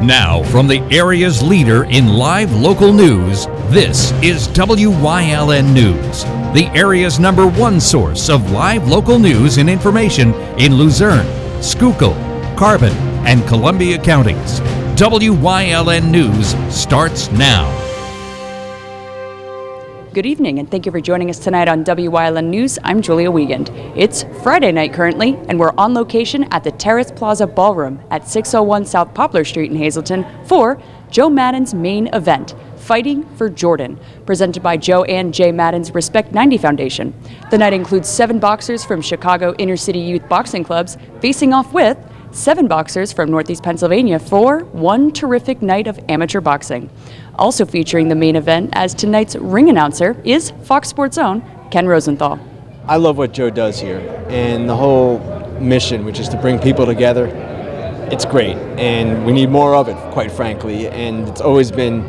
Now, from the area's leader in live local news, this is WYLN News, the area's #1 source of live local news and information in Luzerne, Schuylkill, Carbon, and Columbia counties. WYLN News starts now. Good evening, and thank you for joining us tonight on WYLN News. I'm Julia Wiegand. It's Friday night currently, and we're on location at the Terrace Plaza Ballroom at 601 South Poplar Street in Hazleton for Joe Maddon'S main event, Fighting for Jordan, presented by Joe and Jay Maddon'S Respect 90 Foundation. The night includes 7 boxers from Chicago Inner City Youth Boxing Clubs facing off with 7 boxers from Northeast Pennsylvania for one terrific night of amateur boxing. Also featuring the main event as tonight's ring announcer is Fox Sports' own Ken Rosenthal. I love what Joe does here, and the whole mission, which is to bring people together. It's great, and we need more of it, quite frankly, and it's always been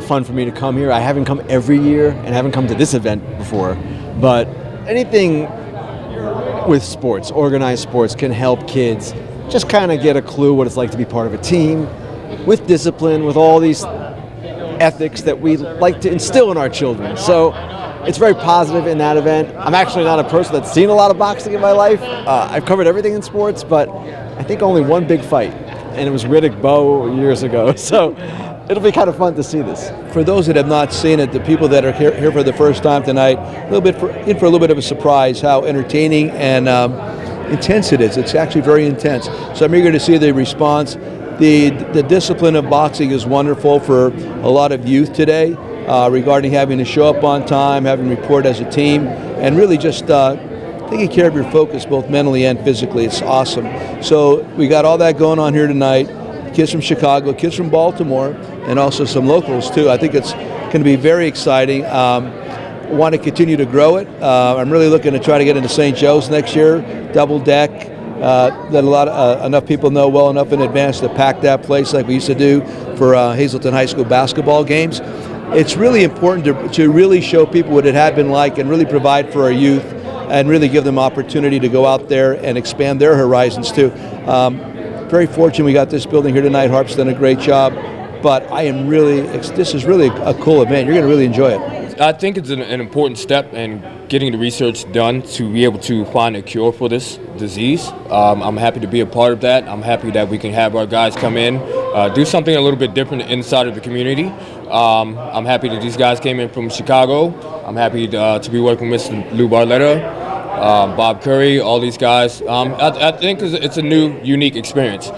fun for me to come here. I haven't come every year and haven't come to this event before, but anything with sports, organized sports, can help kids just kind of get a clue what it's like to be part of a team, with discipline, with all these ethics that we like to instill in our children. So it's very positive in that event. I'm actually not a person that's seen a lot of boxing in my life. I've covered everything in sports, but I think only one big fight, and it was Riddick-Bowe years ago. So it'll be kind of fun to see this. For those that have not seen it, the people that are here for the first time tonight, in for a little bit of a surprise how entertaining and intense it is. It's actually very intense. So I'm eager to see the response. The discipline of boxing is wonderful for a lot of youth today, regarding having to show up on time, having to report as a team, and really just taking care of your focus both mentally and physically. It's awesome. So we got all that going on here tonight. Kids from Chicago, kids from Baltimore, and also some locals too. I think it's going to be very exciting. Want to continue to grow it. I'm really looking to try to get into St. Joe's next year, double deck. That enough people know well enough in advance to pack that place like we used to do for Hazleton High School basketball games. It's really important to really show people what it had been like and really provide for our youth and really give them opportunity to go out there and expand their horizons too. Very fortunate we got this building here tonight. Harp's done a great job, but this is really a cool event. You're going to really enjoy it. I think it's an important step in getting the research done to be able to find a cure for this disease. I'm happy to be a part of that. I'm happy that we can have our guys come in, do something a little bit different inside of the community. I'm happy that these guys came in from Chicago. I'm happy to be working with Lou Barletta, Bob Curry, all these guys. I think it's a new, unique experience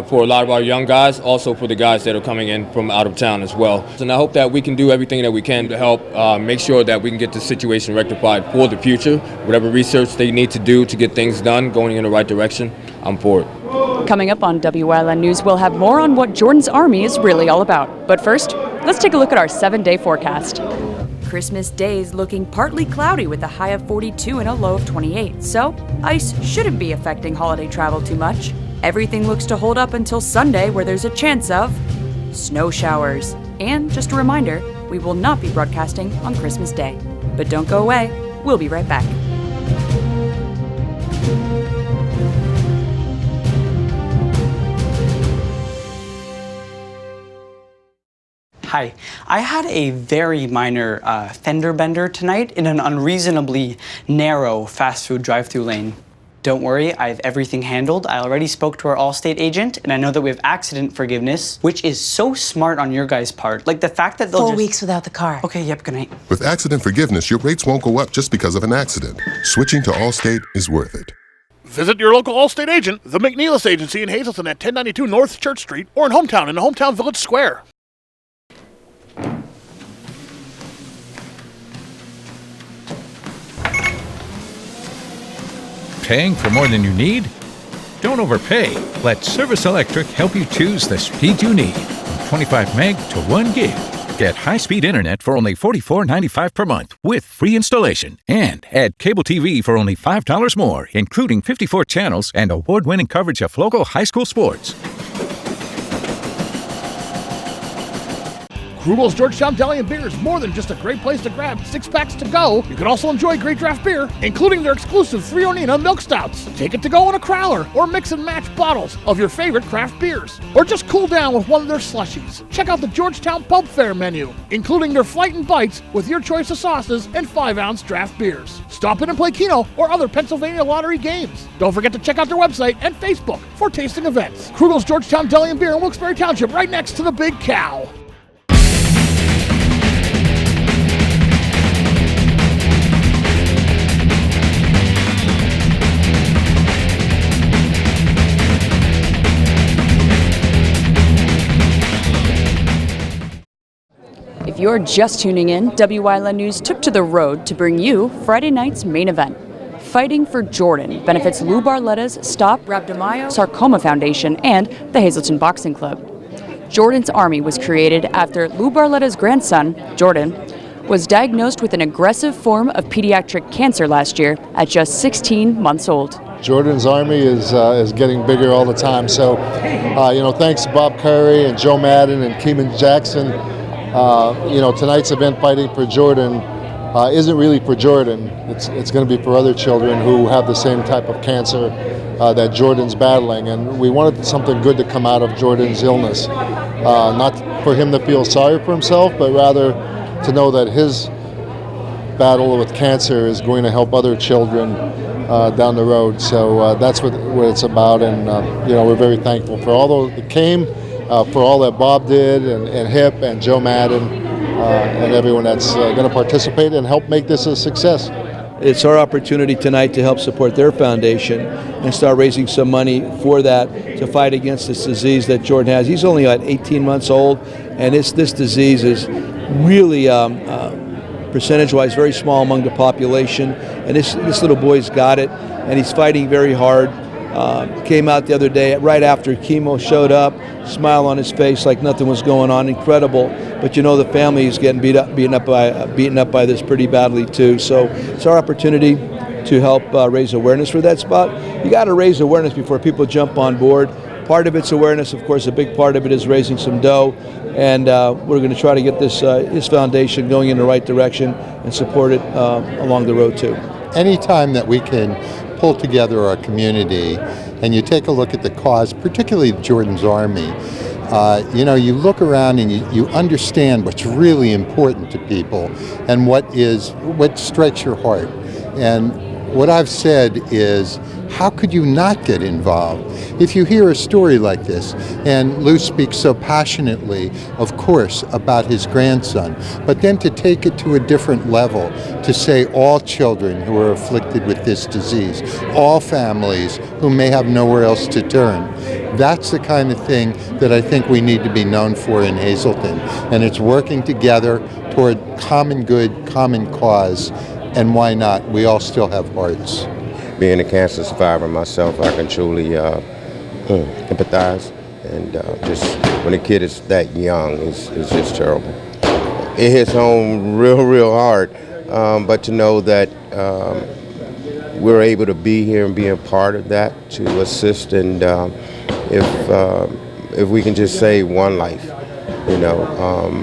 for a lot of our young guys, also for the guys that are coming in from out of town as well. And I hope that we can do everything that we can to help make sure that we can get this situation rectified for the future. Whatever research they need to do to get things done, going in the right direction, I'm for it. Coming up on WYLN News, we'll have more on what Jordan's Army is really all about. But first, let's take a look at our 7-day forecast. Christmas Day is looking partly cloudy with a high of 42 and a low of 28, so ice shouldn't be affecting holiday travel too much. Everything looks to hold up until Sunday, where there's a chance of snow showers. And just a reminder, we will not be broadcasting on Christmas Day. But don't go away, we'll be right back. Hi, I had a very minor fender bender tonight in an unreasonably narrow fast food drive-thru lane. Don't worry, I have everything handled. I already spoke to our Allstate agent, and I know that we have accident forgiveness, which is so smart on your guys' part. Like the fact that they'll 4 weeks without the car. Okay, yep, good night. With accident forgiveness, your rates won't go up just because of an accident. Switching to Allstate is worth it. Visit your local Allstate agent, the McNeilis Agency in Hazleton at 1092 North Church Street, or in Hometown in the Hometown Village Square. Paying for more than you need? Don't overpay. Let Service Electric help you choose the speed you need. From 25 meg to 1 gig. Get high-speed internet for only $44.95 per month with free installation. And add cable TV for only $5 more, including 54 channels and award-winning coverage of local high school sports. Krugel's Georgetown Deli and Beer is more than just a great place to grab six-packs to go. You can also enjoy great draft beer, including their exclusive Three Onina milk stouts. Take it to go in a crowler, or mix and match bottles of your favorite craft beers. Or just cool down with one of their slushies. Check out the Georgetown Pub Fare menu, including their Flight and Bites with your choice of sauces and 5-ounce draft beers. Stop in and play Keno or other Pennsylvania lottery games. Don't forget to check out their website and Facebook for tasting events. Krugel's Georgetown Deli and Beer in Wilkes-Barre Township, right next to the Big Cow. If you're just tuning in, Wyln News took to the road to bring you Friday night's main event. Fighting for Jordan benefits Lou Barletta's Stop Rhabdomyo Sarcoma Foundation and the Hazleton Boxing Club. Jordan's Army was created after Lou Barletta's grandson, Jordan, was diagnosed with an aggressive form of pediatric cancer last year at just 16 months old. Jordan's Army is getting bigger all the time. So, thanks to Bob Curry and Joe Maddon and Keeman Jackson. Tonight's event, Fighting for Jordan, isn't really for Jordan. It's going to be for other children who have the same type of cancer that Jordan's battling. And we wanted something good to come out of Jordan's illness. Not for him to feel sorry for himself, but rather to know that his battle with cancer is going to help other children down the road. So that's what it's about. And, we're very thankful for all those that came. For all that Bob did and Hip and Joe Maddon and everyone that's going to participate and help make this a success. It's our opportunity tonight to help support their foundation and start raising some money for that to fight against this disease that Jordan has. He's only 18 months old, and this disease is really percentage-wise very small among the population. And this little boy's got it, and he's fighting very hard. Came out the other day right after chemo, showed up, smile on his face like nothing was going on, incredible. But the family is getting beaten up by this pretty badly too. So it's our opportunity to help raise awareness for that spot. You got to raise awareness before people jump on board. Part of it's awareness, of course. A big part of it is raising some dough, and we're going to try to get his foundation going in the right direction and support it along the road too. Anytime that we can pull together our community and you take a look at the cause, particularly Jordan's Army, you look around and you understand what's really important to people and what strikes your heart. And what I've said is, how could you not get involved? If you hear a story like this, and Lou speaks so passionately, of course, about his grandson, but then to take it to a different level, to say all children who are afflicted with this disease, all families who may have nowhere else to turn, that's the kind of thing that I think we need to be known for in Hazleton. And it's working together toward common good, common cause, and why not? We all still have hearts. Being a cancer survivor myself, I can truly empathize. And just when a kid is that young, it's just terrible. It hits home real hard. But to know that we're able to be here and be a part of that, to assist, and if we can just save one life,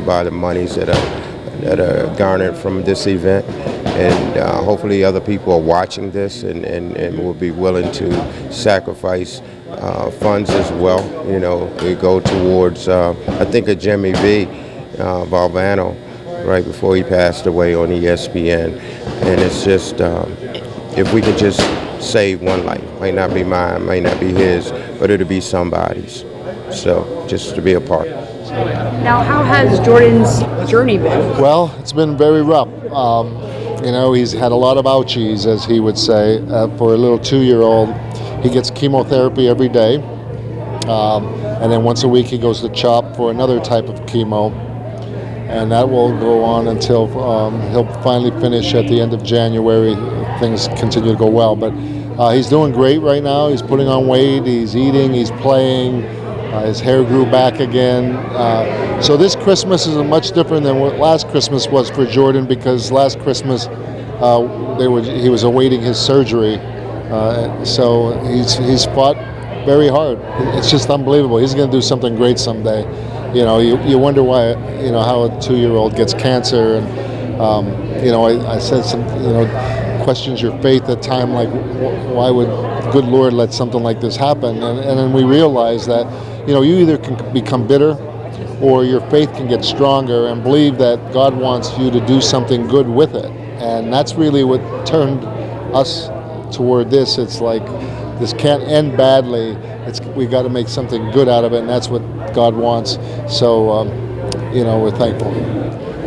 by the monies that are garnered from this event. And hopefully other people are watching this and will be willing to sacrifice funds as well. We go towards, I think of Jimmy V. Valvano, right before he passed away on ESPN. And it's just, if we could just save one life, might not be mine, might not be his, but it'll be somebody's. So just to be a part. Now, how has Jordan's journey been? Well, it's been very rough. He's had a lot of ouchies, as he would say. For a little 2-year-old, he gets chemotherapy every day. And then once a week he goes to CHOP for another type of chemo. And that will go on until he'll finally finish at the end of January. Things continue to go well. But he's doing great right now. He's putting on weight, he's eating, he's playing. His hair grew back again. So this Christmas is much different than what last Christmas was for Jordan, because last Christmas he was awaiting his surgery. So he's fought very hard. It's just unbelievable. He's going to do something great someday. you wonder why, how a 2-year-old gets cancer, and I said some, questions your faith at time, like why would good Lord let something like this happen? And then we realize that, you either can become bitter, or your faith can get stronger and believe that God wants you to do something good with it. And that's really what turned us toward this. It's like, this can't end badly. We got to make something good out of it, and that's what God wants. So, we're thankful.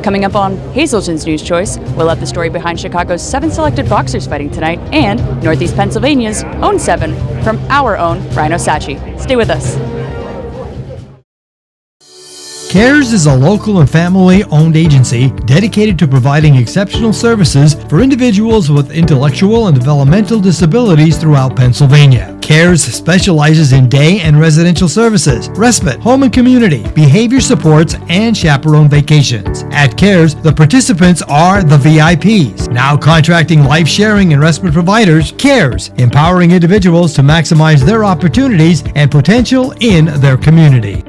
Coming up on Hazelton's News Choice, we'll have the story behind Chicago's 7 selected boxers fighting tonight and Northeast Pennsylvania's own 7 from our own Rhino Sachi. Stay with us. CARES is a local and family-owned agency dedicated to providing exceptional services for individuals with intellectual and developmental disabilities throughout Pennsylvania. CARES specializes in day and residential services, respite, home and community, behavior supports, and chaperone vacations. At CARES, the participants are the VIPs. Now contracting life-sharing and respite providers, CARES, empowering individuals to maximize their opportunities and potential in their community.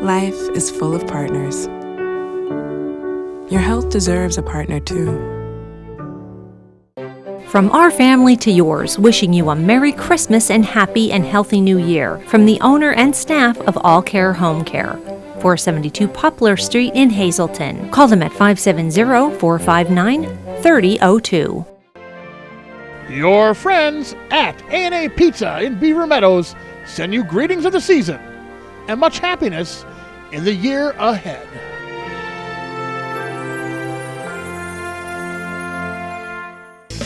Life is full of partners. Your health deserves a partner too. From our family to yours, wishing you a Merry Christmas and Happy and Healthy New Year from the owner and staff of All Care Home Care. 472 Poplar Street in Hazleton. Call them at 570-459-3002. Your friends at A&A Pizza in Beaver Meadows send you greetings of the season and much happiness in the year ahead.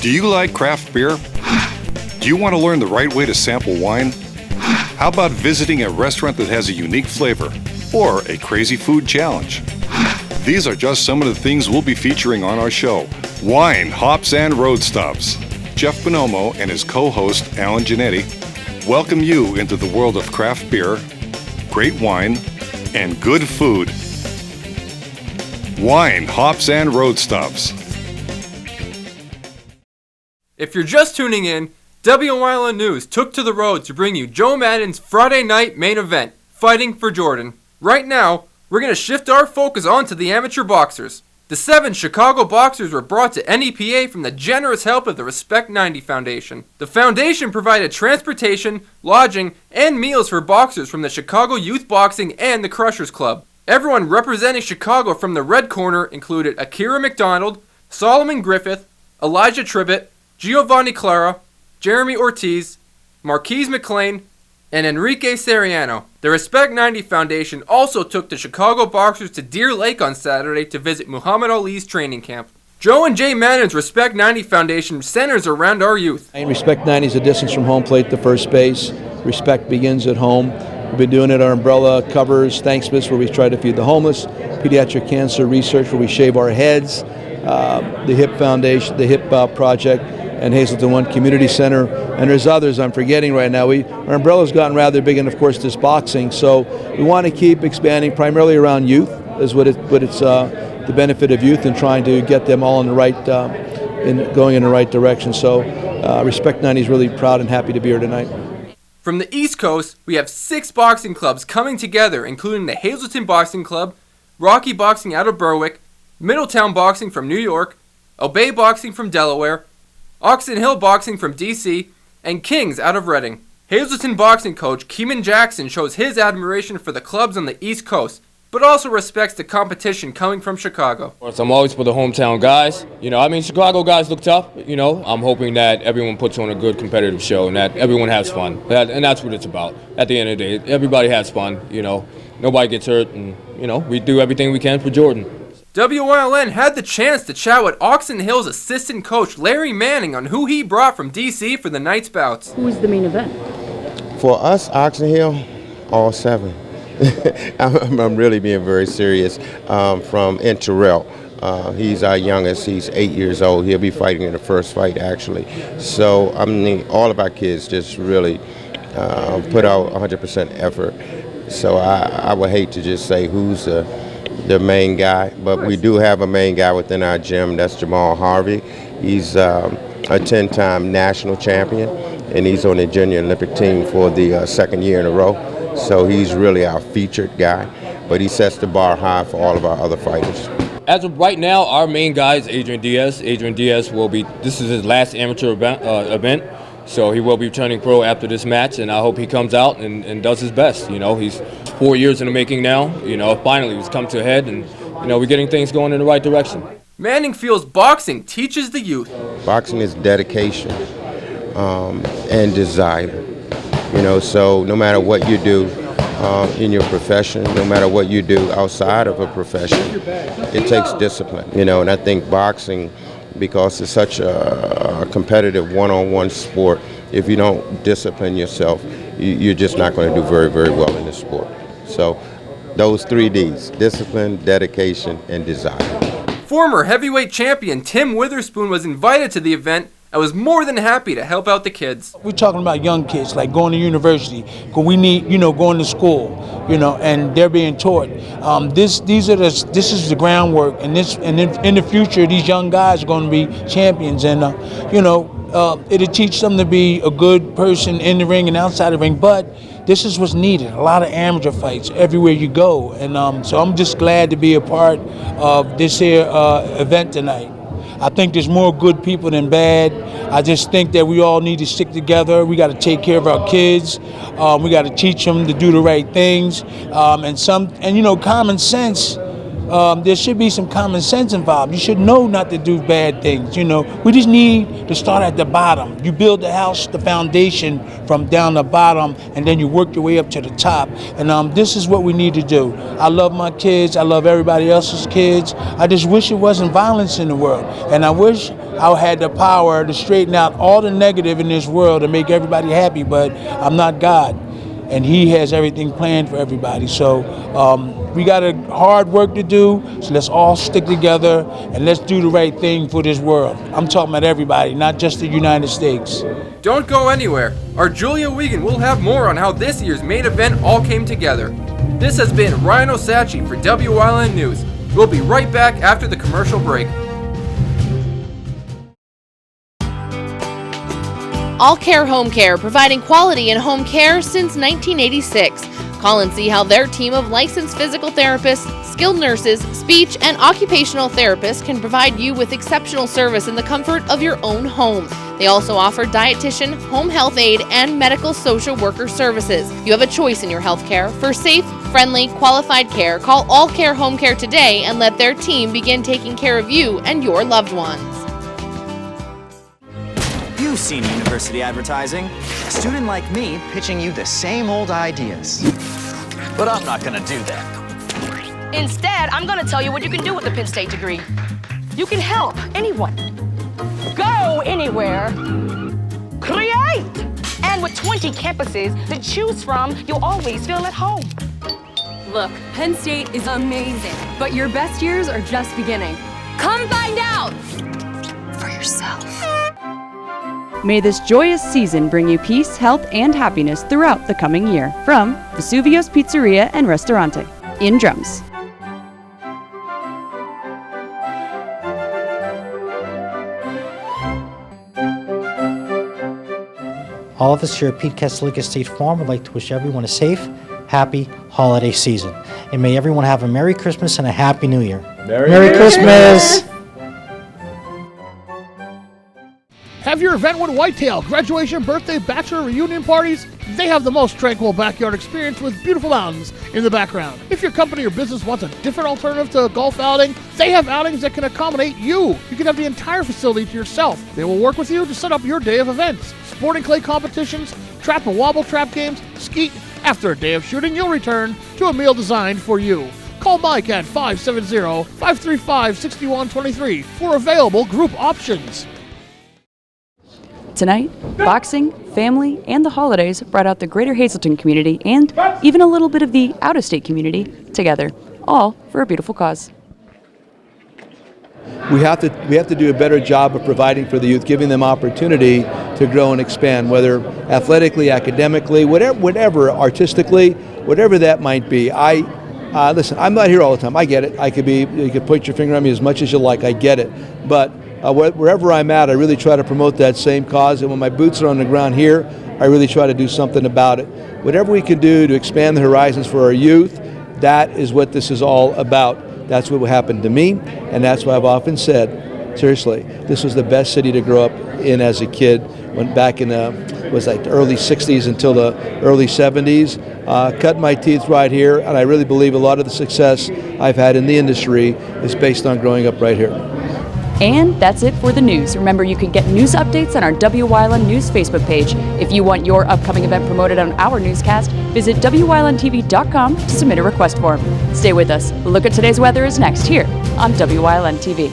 Do you like craft beer? Do you want to learn the right way to sample wine? How about visiting a restaurant that has a unique flavor or a crazy food challenge? These are just some of the things we'll be featuring on our show. Wine, Hops, and Road Stops. Jeff Bonomo and his co-host, Alan Giannetti, welcome you into the world of craft beer, great wine, and good food. Wine, Hops, and Road Stops. If you're just tuning in, Wyln News took to the road to bring you Joe Maddon's Friday night main event, Fighting for Jordan. Right now, we're going to shift our focus onto the amateur boxers. The 7 Chicago boxers were brought to NEPA from the generous help of the Respect 90 Foundation. The foundation provided transportation, lodging, and meals for boxers from the Chicago Youth Boxing and the Crushers Club. Everyone representing Chicago from the red corner included Akira McDonald, Solomon Griffith, Elijah Tribbett, Giovanni Clara, Jeremy Ortiz, Marquise McLean, and Enrique Seriano. The Respect 90 Foundation also took the Chicago boxers to Deer Lake on Saturday to visit Muhammad Ali's training camp. Joe and Jay Maddon's Respect 90 Foundation centers around our youth. Respect 90 is a distance from home plate to first base. Respect begins at home. We've been doing it. Our umbrella covers Thanksmas, where we try to feed the homeless, pediatric cancer research, where we shave our heads, the HIP Foundation, the HIP Project, and Hazleton One Community Center, and there's others I'm forgetting right now. Our umbrella's gotten rather big, and of course this boxing. So we want to keep expanding primarily around youth, is what it's the benefit of youth, and trying to get them all in the right, going in the right direction. So Respect 90 is really proud and happy to be here tonight. From the East Coast, we have 6 boxing clubs coming together, including the Hazleton Boxing Club, Rocky Boxing out of Berwick, Middletown Boxing from New York, Obey Boxing from Delaware, Oxon Hill Boxing from DC, and Kings out of Reading. Hazleton boxing coach Keeman Jackson shows his admiration for the clubs on the East Coast, but also respects the competition coming from Chicago. I'm always for the hometown guys. Chicago guys look tough. I'm hoping that everyone puts on a good competitive show and that everyone has fun. And that's what it's about. At the end of the day, everybody has fun. Nobody gets hurt, and we do everything we can for Jordan. Wyln had the chance to chat with Oxon Hill's assistant coach Larry Manning on who he brought from DC for the night's bouts. Who was the main event? For us, Oxon Hill, all 7. I'm really being very serious. And Terrell. He's our youngest. He's 8 years old. He'll be fighting in the first fight, actually. So, I mean, all of our kids just really put out 100% effort. So I would hate to just say who's the main guy, but we do have a main guy within our gym. That's Jamal Harvey. He's a 10-time national champion, and he's on the junior Olympic team for the second year in a row. So he's really our featured guy, but he sets the bar high for all of our other fighters. As of right now, our main guy is Adrian Diaz. Adrian Diaz this is his last amateur event, so he will be turning pro after this match, and I hope he comes out and does his best. You know, he's 4 years in the making now. You know, finally he's come to a head, and you know, we're getting things going in the right direction. Manning feels boxing teaches the youth. Boxing is dedication and desire. You know, so no matter what you do in your profession, no matter what you do outside of a profession, it takes discipline. You know, and I think boxing, because it's such a competitive one-on-one sport, if you don't discipline yourself, you're just not going to do very, very well in this sport. So those 3 Ds, discipline, dedication, and desire. Former heavyweight champion Tim Witherspoon was invited to the event and was more than happy to help out the kids. We're talking about young kids, like going to university, because we need, going to school, and they're being taught. This is the groundwork, and in the future, these young guys are going to be champions, and it'll teach them to be a good person in the ring and outside the ring. But this is what's needed. A lot of amateur fights everywhere you go, and so I'm just glad to be a part of this here event tonight. I think there's more good people than bad. I just think that we all need to stick together. We got to take care of our kids. We got to teach them to do the right things. Common sense. There should be some common sense involved. You should know not to do bad things. We just need to start at the bottom. You build the house, the foundation from down the bottom, and then you work your way up to the top. And this is what we need to do. I love my kids. I love everybody else's kids. I just wish it wasn't violence in the world. And I wish I had the power to straighten out all the negative in this world and make everybody happy, but I'm not God. And He has everything planned for everybody. So we got a hard work to do, so let's all stick together and let's do the right thing for this world. I'm talking about everybody, not just the United States. Don't go anywhere. Our Julia Wiegand will have more on how this year's main event all came together. This has been Ryan Osachi for Wyln News. We'll be right back after the commercial break. All Care Home Care, providing quality in home care since 1986. Call and see how their team of licensed physical therapists, skilled nurses, speech, and occupational therapists can provide you with exceptional service in the comfort of your own home. They also offer dietitian, home health aide, and medical social worker services. You have a choice in your health care. For safe, friendly, qualified care, call All Care Home Care today and let their team begin taking care of you and your loved ones. You've seen university advertising. A student like me pitching you the same old ideas. But I'm not gonna do that. Instead, I'm gonna tell you what you can do with a Penn State degree. You can help anyone. Go anywhere. Create! And with 20 campuses to choose from, you'll always feel at home. Look, Penn State is amazing, but your best years are just beginning. Come find out for yourself. May this joyous season bring you peace, health, and happiness throughout the coming year. From Vesuvio's Pizzeria and Restaurante in Drums. All of us here at Pete Katzalika State Farm would like to wish everyone a safe, happy holiday season. And may everyone have a Merry Christmas and a Happy New Year. Merry Christmas! Have your event with Whitetail, graduation, birthday, bachelor, reunion parties? They have the most tranquil backyard experience with beautiful mountains in the background. If your company or business wants a different alternative to a golf outing, they have outings that can accommodate you. You can have the entire facility to yourself. They will work with you to set up your day of events. Sporting clay competitions, trap and wobble trap games, skeet. After a day of shooting, you'll return to a meal designed for you. Call Mike at 570-535-6123 for available group options. Tonight, boxing, family, and the holidays brought out the greater Hazleton community and even a little bit of the out-of-state community together, all for a beautiful cause. we have to do a better job of providing for the youth, giving them opportunity to grow and expand, whether athletically, academically, whatever, artistically, whatever that might be. Listen, I'm not here all the time. I get it. You could point your finger at me as much as you like. I get it. But wherever I'm at, I really try to promote that same cause. And when my boots are on the ground here, I really try to do something about it. Whatever we can do to expand the horizons for our youth, that is what this is all about. That's what happened to me, and that's why I've often said, seriously, this was the best city to grow up in as a kid. Went back in the early 60s until the early 70s. Cut my teeth right here, and I really believe a lot of the success I've had in the industry is based on growing up right here. And that's it for the news. Remember, you can get news updates on our Wyln News Facebook page. If you want your upcoming event promoted on our newscast, visit WYLNTV.com to submit a request form. Stay with us. Look at Today's Weather is next here on WYLN TV.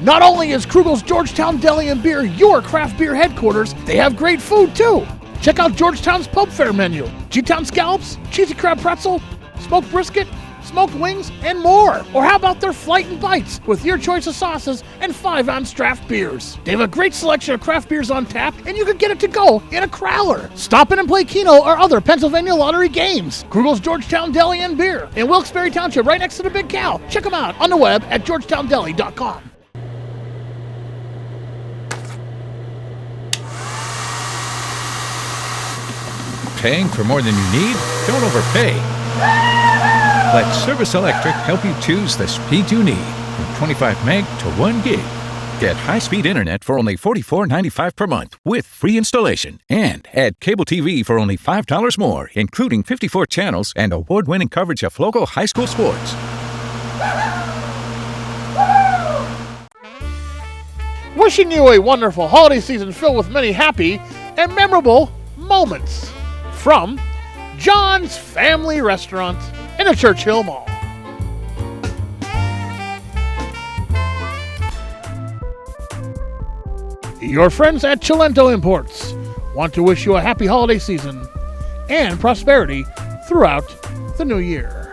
Not only is Krugel's Georgetown Deli and Beer your craft beer headquarters, they have great food too. Check out Georgetown's Pub Fare menu. G-Town scallops, cheesy crab pretzel, smoked brisket, smoked wings, and more. Or how about their Flight and Bites with your choice of sauces and 5-ounce draft beers. They have a great selection of craft beers on tap, and you can get it to go in a crowler. Stop in and play Keno or other Pennsylvania lottery games. Krugel's Georgetown Deli and Beer in Wilkes-Barre Township, right next to the Big Cow. Check them out on the web at georgetowndeli.com. Paying for more than you need? Don't overpay. Let Service Electric help you choose the speed you need from 25 meg to 1 gig. Get high-speed internet for only $44.95 per month with free installation. And add cable TV for only $5 more, including 54 channels and award-winning coverage of local high school sports. Wishing you a wonderful holiday season filled with many happy and memorable moments. From John's Family Restaurant in the Churchill Mall. Your friends at Cilento Imports want to wish you a happy holiday season and prosperity throughout the new year.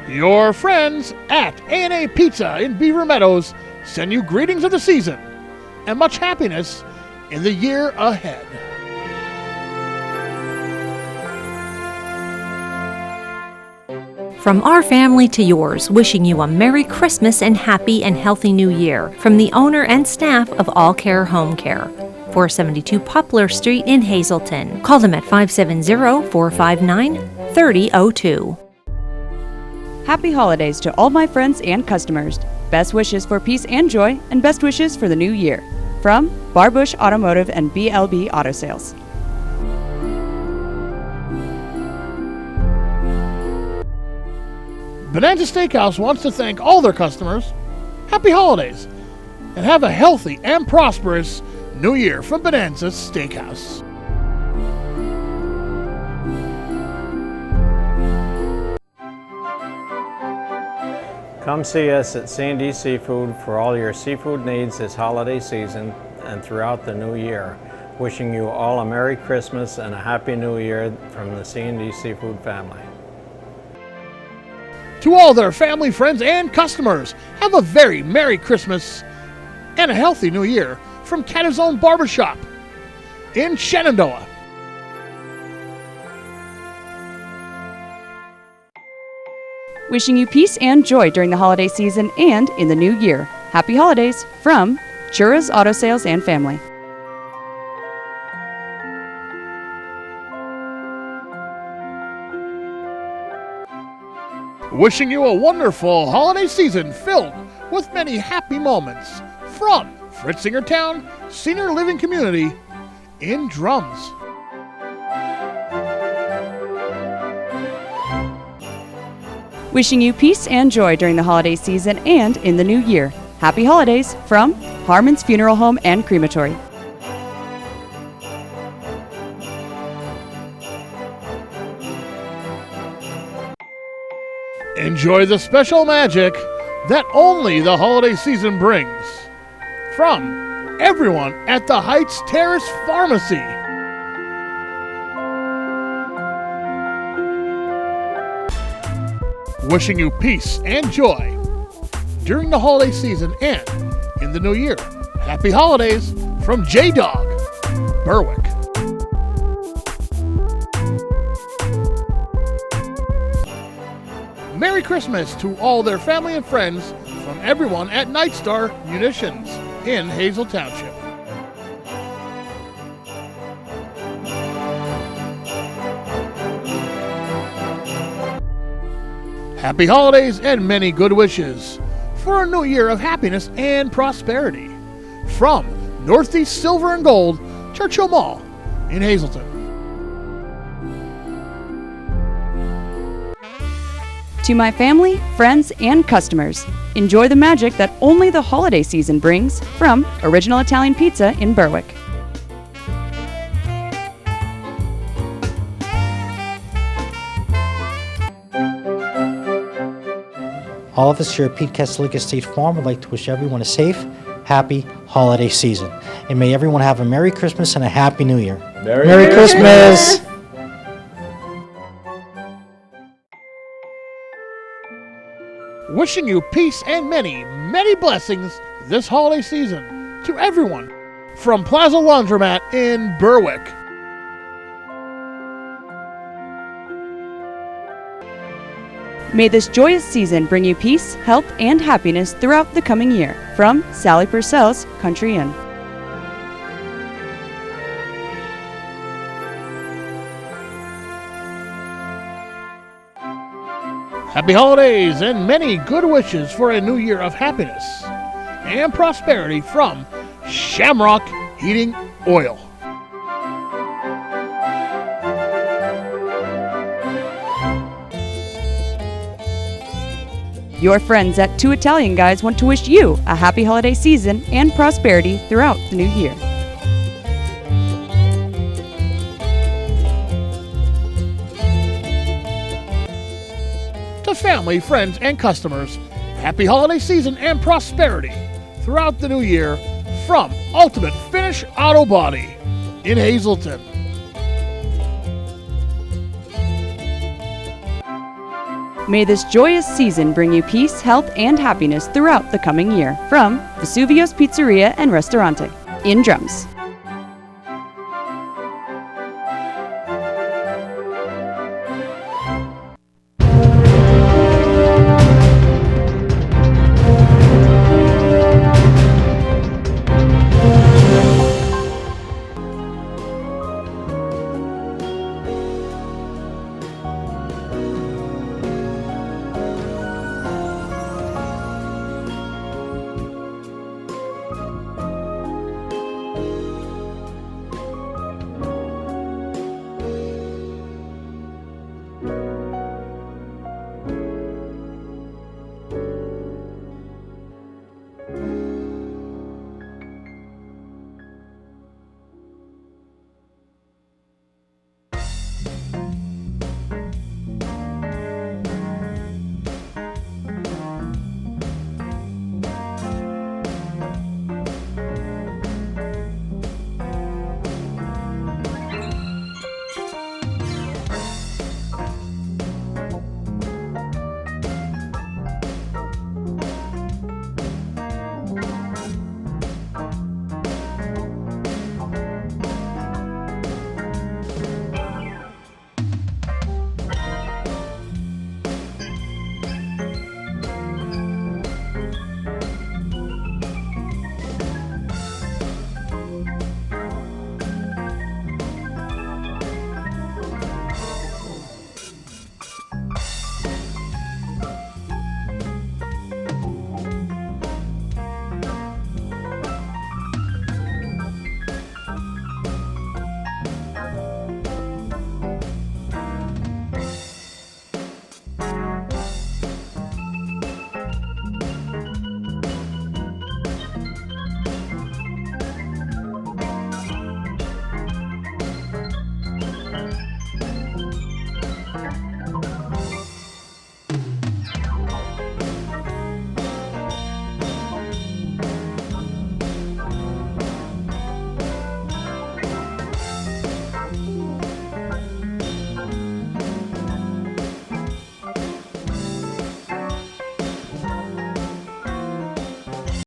Your friends at A&A Pizza in Beaver Meadows send you greetings of the season and much happiness in the year ahead. From our family to yours, wishing you a Merry Christmas and happy and healthy New Year from the owner and staff of All Care Home Care. 472 Poplar Street in Hazleton. Call them at 570-459-3002. Happy holidays to all my friends and customers. Best wishes for peace and joy, and best wishes for the new year. From Barbush Automotive and BLB Auto Sales. Bonanza Steakhouse wants to thank all their customers. Happy holidays, and have a healthy and prosperous new year from Bonanza Steakhouse. Come see us at C&D Seafood for all your seafood needs this holiday season and throughout the new year. Wishing you all a Merry Christmas and a Happy New Year from the C&D Seafood family. To all their family, friends, and customers, have a very Merry Christmas and a healthy New Year from Catazone Barbershop in Shenandoah. Wishing you peace and joy during the holiday season and in the new year. Happy holidays from Chura's Auto Sales and Family. Wishing you a wonderful holiday season filled with many happy moments from Fritzingertown Senior Living Community in Drums. Wishing you peace and joy during the holiday season and in the new year. Happy holidays from Harmon's Funeral Home and Crematory. Enjoy the special magic that only the holiday season brings. From everyone at the Heights Terrace Pharmacy. wishing you peace and joy during the holiday season and in the new year. Happy holidays from J-Dog, Berwick. Merry Christmas to all their family and friends from everyone at Nightstar Munitions in Hazel Township. Happy holidays and many good wishes for a new year of happiness and prosperity from Northeast Silver and Gold, Churchill Mall in Hazleton. To my family, friends, and customers, enjoy the magic that only the holiday season brings from Original Italian Pizza in Berwick. All of us here at Pete Catholic State Farm would like to wish everyone a safe, happy holiday season. And may everyone have a Merry Christmas and a Happy New Year. Merry Christmas! Wishing you peace and many, many blessings this holiday season to everyone from Plaza Laundromat in Berwick. May this joyous season bring you peace, health, and happiness throughout the coming year from Sally Purcell's Country Inn. Happy holidays and many good wishes for a new year of happiness and prosperity from Shamrock Heating Oil. Your friends at Two Italian Guys want to wish you a happy holiday season and prosperity throughout the new year. To family, friends, and customers, happy holiday season and prosperity throughout the new year from Ultimate Finish Auto Body in Hazleton. May this joyous season bring you peace, health, and happiness throughout the coming year from Vesuvio's Pizzeria and Restaurante in Drums.